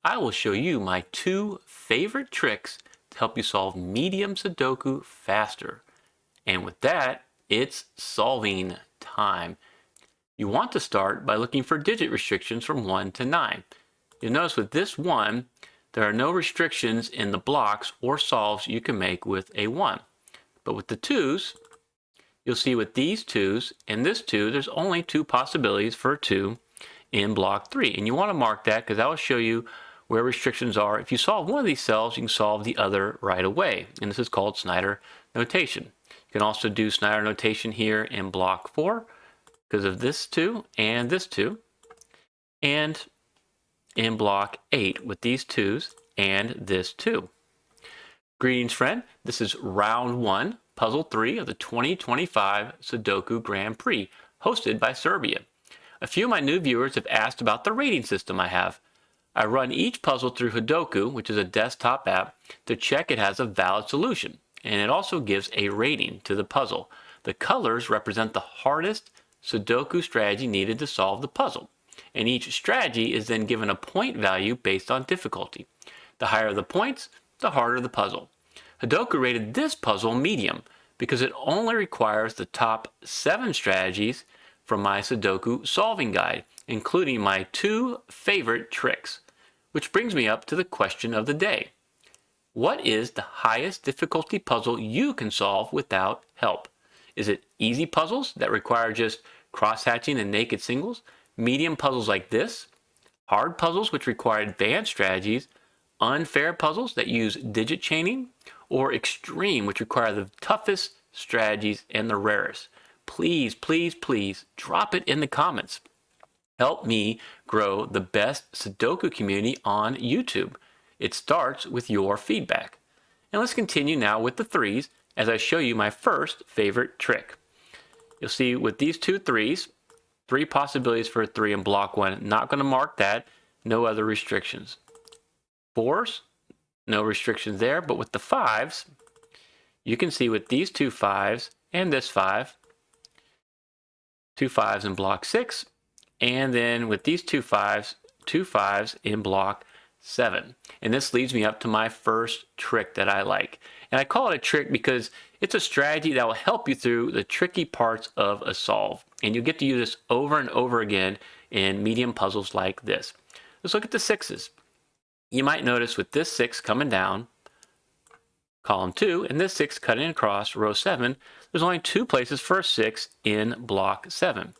I will show you my 2 favorite tricks to help you solve medium Sudoku faster. And with that, it's solving time. You want to start by looking for digit restrictions from 1 to 9. You'll notice with this one, there are no restrictions in the blocks or solves you can make with a 1. But with the 2's, you'll see with these 2's and this 2, there's only 2 possibilities for a 2 in block 3. And you want to mark that because that will show you where restrictions are. If you solve one of these cells, you can solve the other right away. And this is called Snyder notation. You can also do Snyder notation here in block 4 because of this 2 and this 2. And in block 8 with these 2's and this 2. Greetings, friend. This is round 1, puzzle 3 of the 2025 Sudoku Grand Prix, hosted by Serbia. A few of my new viewers have asked about the rating system I have. I run each puzzle through Sudoku, which is a desktop app, to check it has a valid solution, and it also gives a rating to the puzzle. The colors represent the hardest Sudoku strategy needed to solve the puzzle, and each strategy is then given a point value based on difficulty. The higher the points, the harder the puzzle. Sudoku rated this puzzle medium because it only requires the top 7 strategies from my Sudoku solving guide, including my 2 favorite tricks. Which brings me up to the question of the day. What is the highest difficulty puzzle you can solve without help? Is it easy puzzles that require just cross-hatching and naked singles? Medium puzzles like this? Hard puzzles which require advanced strategies? Unfair puzzles that use digit chaining? Or extreme which require the toughest strategies and the rarest? Please, please, please drop it in the comments. Help me grow the best Sudoku community on YouTube. It starts with your feedback. And let's continue now with the 3's as I show you my first favorite trick. You'll see with these 2 3's, 3 possibilities for a 3 in block 1. Not going to mark that. No other restrictions. 4's, no restrictions there. But with the 5's, you can see with these 2 5's and this 5, 2 5's in block 6. And then with these 2 5's in block 7. And this leads me up to my first trick that I like. And I call it a trick because it's a strategy that will help you through the tricky parts of a solve. And you'll get to use this over and over again in medium puzzles like this. Let's look at the 6's. You might notice with this 6 coming down, column 2, and this 6 cutting across row 7, there's only 2 places for a 6 in block 7.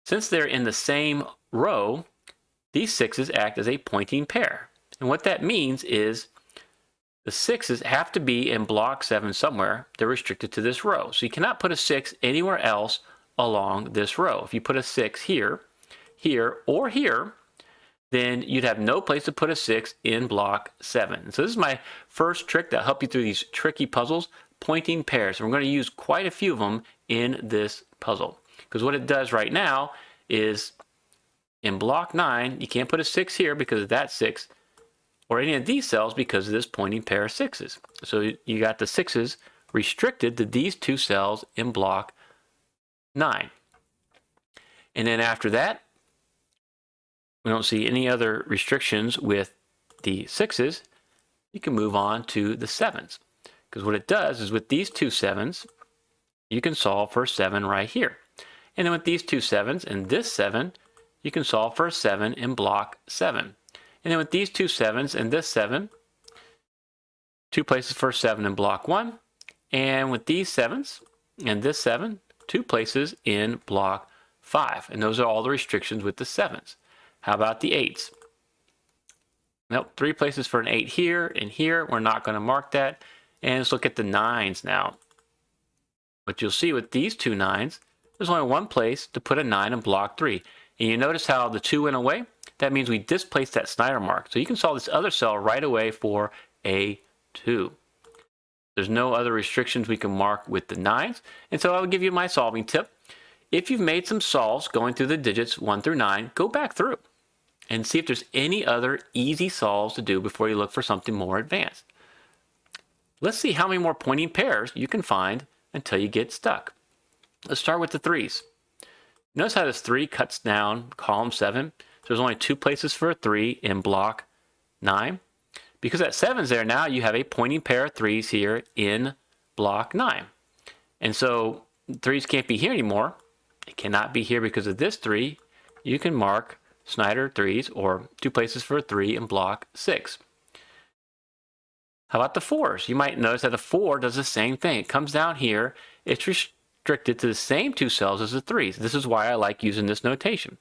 Since they're in the same row, these 6's act as a pointing pair. And what that means is the 6's have to be in block 7 somewhere. They're restricted to this row. So you cannot put a 6 anywhere else along this row. If you put a 6 here, here, or here, then you'd have no place to put a 6 in block 7. So this is my first trick that'll help you through these tricky puzzles, pointing pairs. And we're going to use quite a few of them in this puzzle. Because what it does right now is in block 9, you can't put a 6 here because of that 6, or any of these cells because of this pointing pair of 6's. So you got the 6's restricted to these 2 cells in block 9. And then after that, we don't see any other restrictions with the 6's. You can move on to the 7's. Because what it does is with these 2 7's, you can solve for a 7 right here. And then with these 2 7's and this 7, you can solve for a 7 in block 7. And then with these 2 7's and this 7, 2 places for a 7 in block 1. And with these 7's and this 7, 2 places in block 5. And those are all the restrictions with the 7's. How about the 8's? Nope, 3 places for an 8 here and here. We're not going to mark that. And let's look at the 9's now. What you'll see with these 2 9's, there's only one place to put a 9 in block 3. And you notice how the 2 went away? That means we displaced that Snyder mark. So you can solve this other cell right away for a 2. There's no other restrictions we can mark with the 9's. And so I will give you my solving tip. If you've made some solves going through the digits 1 through 9, go back through and see if there's any other easy solves to do before you look for something more advanced. Let's see how many more pointing pairs you can find until you get stuck. Let's start with the 3's. Notice how this 3 cuts down column 7. So there's only 2 places for a 3 in block 9. Because that 7's there, now you have a pointing pair of 3's here in block 9. And so 3's can't be here anymore. It cannot be here because of this 3. You can mark Snyder 3's, or 2 places for a 3 in block 6. How about the 4's? You might notice that the 4 does the same thing. It comes down here. It's restricted to the same 2 cells as the 3's. This is why I like using this notation.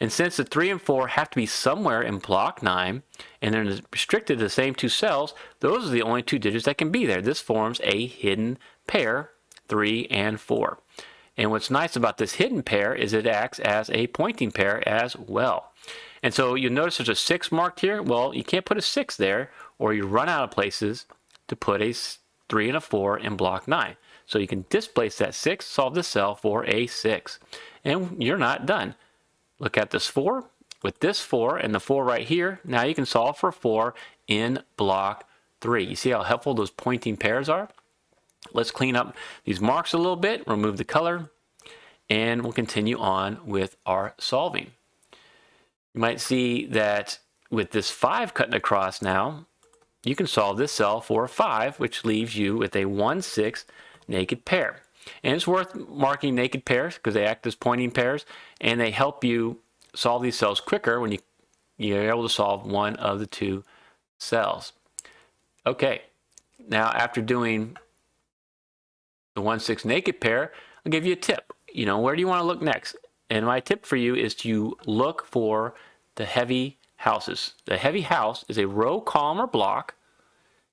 And since the 3 and 4 have to be somewhere in block 9, and they're restricted to the same 2 cells, those are the only 2 digits that can be there. This forms a hidden pair, 3 and 4. And what's nice about this hidden pair is it acts as a pointing pair as well. And so you'll notice there's a 6 marked here. Well, you can't put a 6 there, or you run out of places to put a 3 and a 4 in block 9. So you can displace that 6, solve the cell for a 6. And you're not done. Look at this 4. With this 4 and the 4 right here, now you can solve for 4 in block 3. You see how helpful those pointing pairs are? Let's clean up these marks a little bit, remove the color, and we'll continue on with our solving. You might see that with this 5 cutting across now, you can solve this cell for a 5, which leaves you with a 1-6 naked pair. And it's worth marking naked pairs because they act as pointing pairs, and they help you solve these cells quicker when you're able to solve one of the 2 cells. Okay, now after doing the 1-6 naked pair, I'll give you a tip. Where do you want to look next? And my tip for you is to look for the heavy houses. The heavy house is a row, column, or block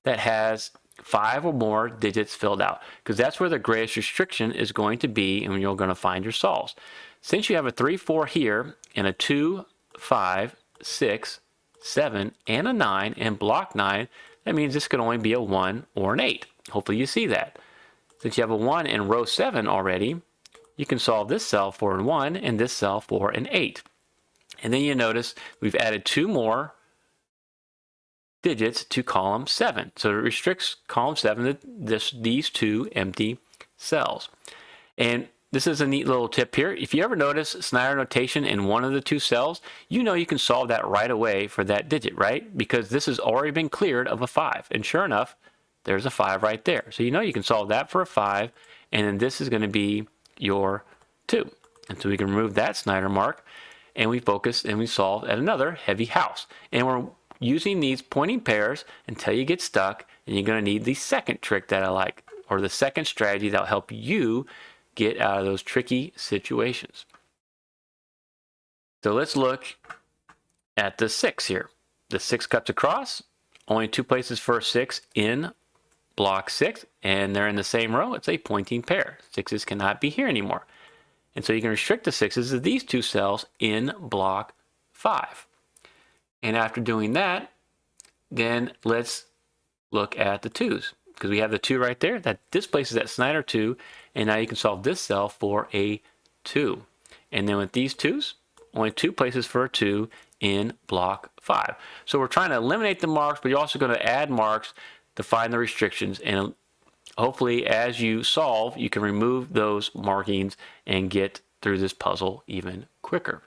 that has 5 or more digits filled out, because that's where the greatest restriction is going to be, and you're going to find your solves. Since you have a 3, 4 here, and a 2, 5, 6, 7, and a 9 in block 9, that means this could only be a 1 or an 8. Hopefully you see that. Since you have a 1 in row 7 already, you can solve this cell for a 1 and this cell for an 8. And then you notice we've added 2 more digits to column 7. So it restricts column 7 to these 2 empty cells. And this is a neat little tip here. If you ever notice Snyder notation in one of the 2 cells, you know you can solve that right away for that digit, right? Because this has already been cleared of a 5. And sure enough, there's a 5 right there. So you know you can solve that for a 5, and then this is going to be your 2. And so we can remove that Snyder mark, and we focus and we solve at another heavy house. And we're using these pointing pairs until you get stuck, and you're going to need the second trick that I like, or the second strategy that will help you get out of those tricky situations. So let's look at the 6 here. The 6 cuts across, only 2 places for a 6 in block 6, and they're in the same row. It's a pointing pair. 6's cannot be here anymore. And so you can restrict the 6's to these 2 cells in block 5. And after doing that, then let's look at the 2's, because we have the 2 right there. That displaces that Snyder 2, and now you can solve this cell for a 2. And then with these 2's, only 2 places for a 2 in block 5. So we're trying to eliminate the marks, but you're also going to add marks to find the restrictions, and hopefully as you solve, you can remove those markings and get through this puzzle even quicker.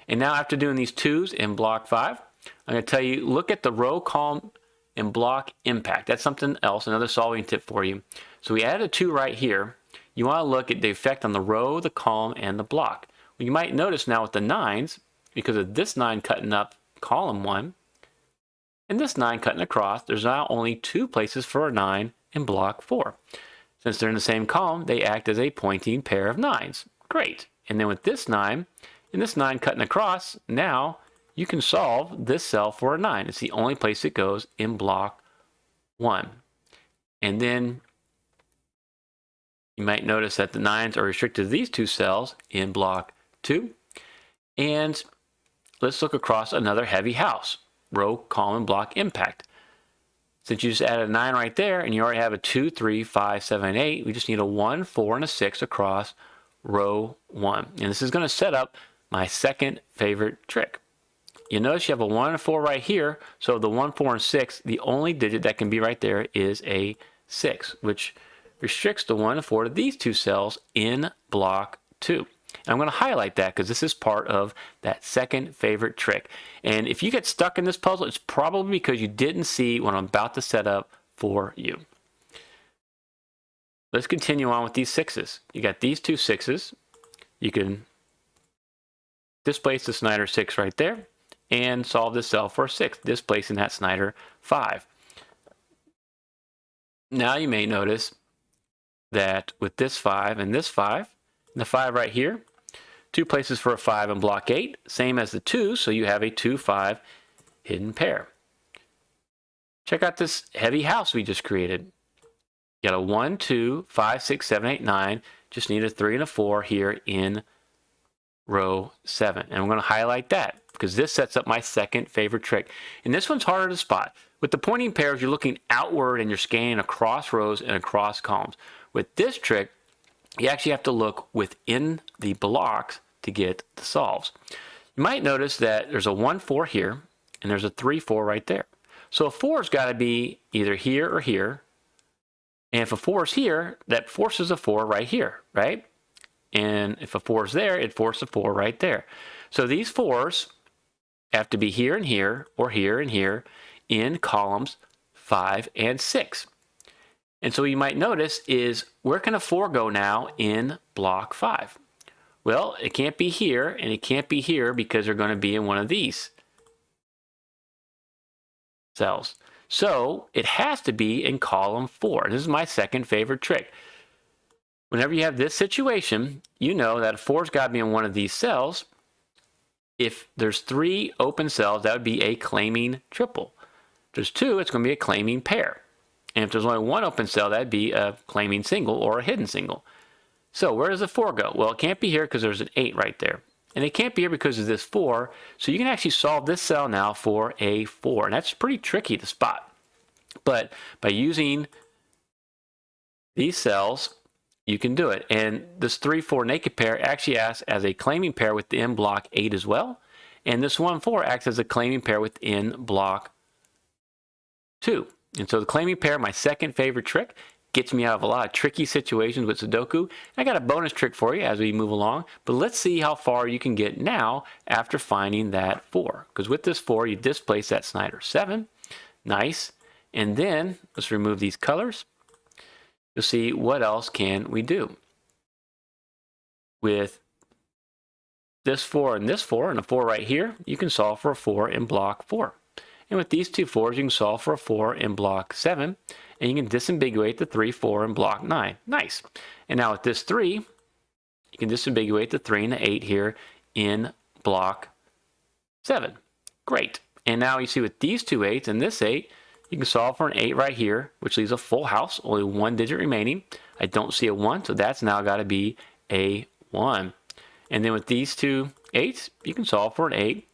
And now after doing these 2's in block 5, I'm going to tell you, look at the row, column, and block impact. That's something else, another solving tip for you. So we added a 2 right here. You want to look at the effect on the row, the column, and the block. Well, you might notice now with the 9's, because of this 9 cutting up column 1, and this 9 cutting across, there's now only 2 places for a 9 in block 4. Since they're in the same column, they act as a pointing pair of 9's. Great. And then with this 9, and this 9 cutting across, now you can solve this cell for a 9. It's the only place it goes in block 1. And then you might notice that the 9's are restricted to these 2 cells in block 2. And let's look across another heavy house. Row, column, and block impact. Since you just added a 9 right there, and you already have a 2, 3, 5, 7, 8, we just need a 1, 4, and a 6 across row 1. And this is going to set up my second favorite trick. You notice you have a 1 and a 4 right here, so the 1, 4, and 6, the only digit that can be right there is a 6, which restricts the 1 and 4 to these 2 cells in block 2. And I'm going to highlight that because this is part of that second favorite trick. And if you get stuck in this puzzle, it's probably because you didn't see what I'm about to set up for you. Let's continue on with these sixes. You got these two sixes. You can displace the Snyder 6 right there and solve this cell for a 6, displacing that Snyder 5. Now you may notice that with this 5 and this 5, and the 5 right here, 2 places for a 5 in block 8, same as the 2, so you have a 2-5 hidden pair. Check out this heavy house we just created. You got a 1, 2, 5, 6, 7, 8, 9. Just need a 3 and a 4 here in row 7. And I'm going to highlight that because this sets up my second favorite trick. And this one's harder to spot. With the pointing pairs, you're looking outward and you're scanning across rows and across columns. With this trick, you actually have to look within the blocks to get the solves. You might notice that there's a 1, 4 here, and there's a 3, 4 right there. So a 4's got to be either here or here. And if a 4 is here, that forces a 4 right here, right? And if a 4 is there, it forces a 4 right there. So these 4s have to be here and here, or here and here, in columns 5 and 6. And so you might notice is, where can a 4 go now in block 5? Well, it can't be here, and it can't be here because they're going to be in one of these cells. So it has to be in column 4. This is my second favorite trick. Whenever you have this situation, you know that a 4's got to be in one of these cells. If there's 3 open cells, that would be a claiming triple. If there's 2, it's going to be a claiming pair. And if there's only 1 open cell, that'd be a claiming single or a hidden single. So where does the 4 go? Well, it can't be here because there's an 8 right there. And it can't be here because of this 4. So you can actually solve this cell now for a 4. And that's pretty tricky to spot. But by using these cells, you can do it. And this 3, 4 naked pair actually acts as a claiming pair within block 8 as well. And this 1, 4 acts as a claiming pair within block 2. And so the claiming pair, my second favorite trick, gets me out of a lot of tricky situations with Sudoku. I got a bonus trick for you as we move along, but let's see how far you can get now after finding that 4. Because with this 4, you displace that Snyder 7. Nice. And then let's remove these colors. You'll see what else can we do. With this 4 and this 4 and a 4 right here, you can solve for a 4 in block 4. And with these two 4s, you can solve for a 4 in block 7. And you can disambiguate the 3, 4 in block 9. Nice. And now with this 3, you can disambiguate the 3 and the 8 here in block 7. Great. And now you see with these two 8s and this 8, you can solve for an 8 right here, which leaves a full house, only 1 digit remaining. I don't see a 1, so that's now got to be a 1. And then with these two 8s, you can solve for an 8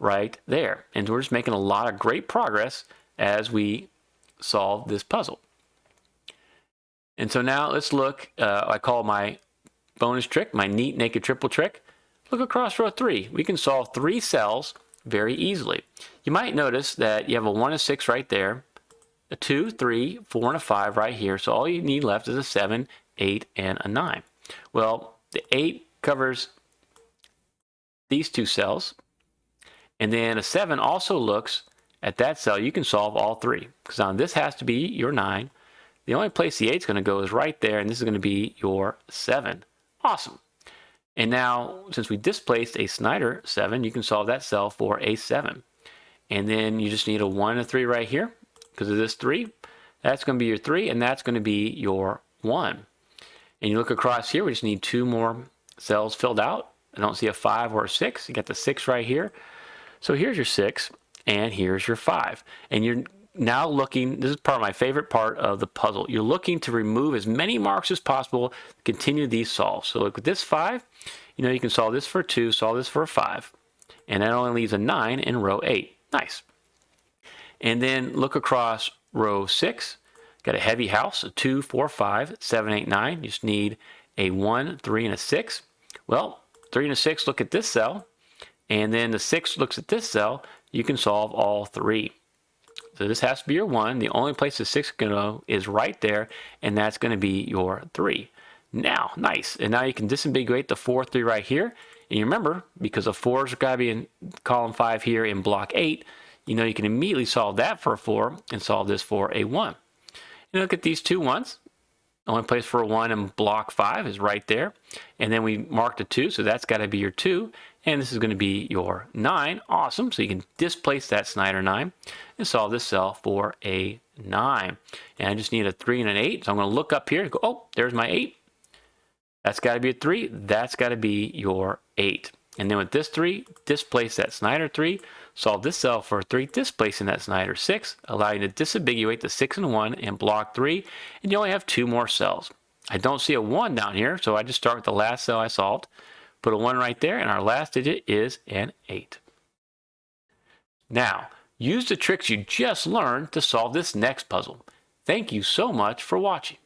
right there. And we're just making a lot of great progress as we solve this puzzle. And so now let's look, I call my bonus trick, my neat naked triple trick. Look across row 3. We can solve 3 cells very easily. You might notice that you have a 1 and 6 right there, a 2, 3, 4, and a 5 right here. So all you need left is a 7, 8, and a 9. Well, the 8 covers these 2 cells. And then a 7 also looks at that cell. You can solve all 3. Because now this has to be your 9. The only place the 8 is going to go is right there. And this is going to be your 7. Awesome. And now, since we displaced a Snyder 7, you can solve that cell for a 7. And then you just need a 1 and a 3 right here. Because of this 3. That's going to be your 3. And that's going to be your 1. And you look across here. We just need 2 more cells filled out. I don't see a 5 or a 6. You got the 6 right here. So here's your 6, and here's your 5. And you're now looking, this is part of my favorite part of the puzzle. You're looking to remove as many marks as possible to continue these solves. So look, with this 5, you can solve this for a 2, solve this for a 5. And that only leaves a 9 in row 8. Nice. And then look across row 6. Got a heavy house, a 2, 4, 5, 7, 8, 9. You just need a 1, 3, and a 6. Well, 3 and a 6 look at this cell. And then the 6 looks at this cell. You can solve all 3. So this has to be your 1. The only place the 6 can go is right there, and that's going to be your 3. Now, nice. And now you can disambiguate the 4, 3 right here. And you remember, because the 4's got to be in column 5 here in block 8, you know you can immediately solve that for a 4 and solve this for a 1. And look at these two 1s. The only place for a 1 in block 5 is right there. And then we marked a 2, so that's got to be your 2. And this is going to be your 9. Awesome. So you can displace that Snyder 9 and solve this cell for a 9. And I just need a 3 and an 8. So I'm going to look up here and go, oh, there's my 8. That's got to be a 3. That's got to be your 8. And then with this 3, displace that Snyder 3. Solve this cell for 3, displacing that Snyder 6, allowing you to disambiguate the 6 and 1 in block 3, and you only have 2 more cells. I don't see a 1 down here, so I just start with the last cell I solved, put a 1 right there, and our last digit is an 8. Now, use the tricks you just learned to solve this next puzzle. Thank you so much for watching.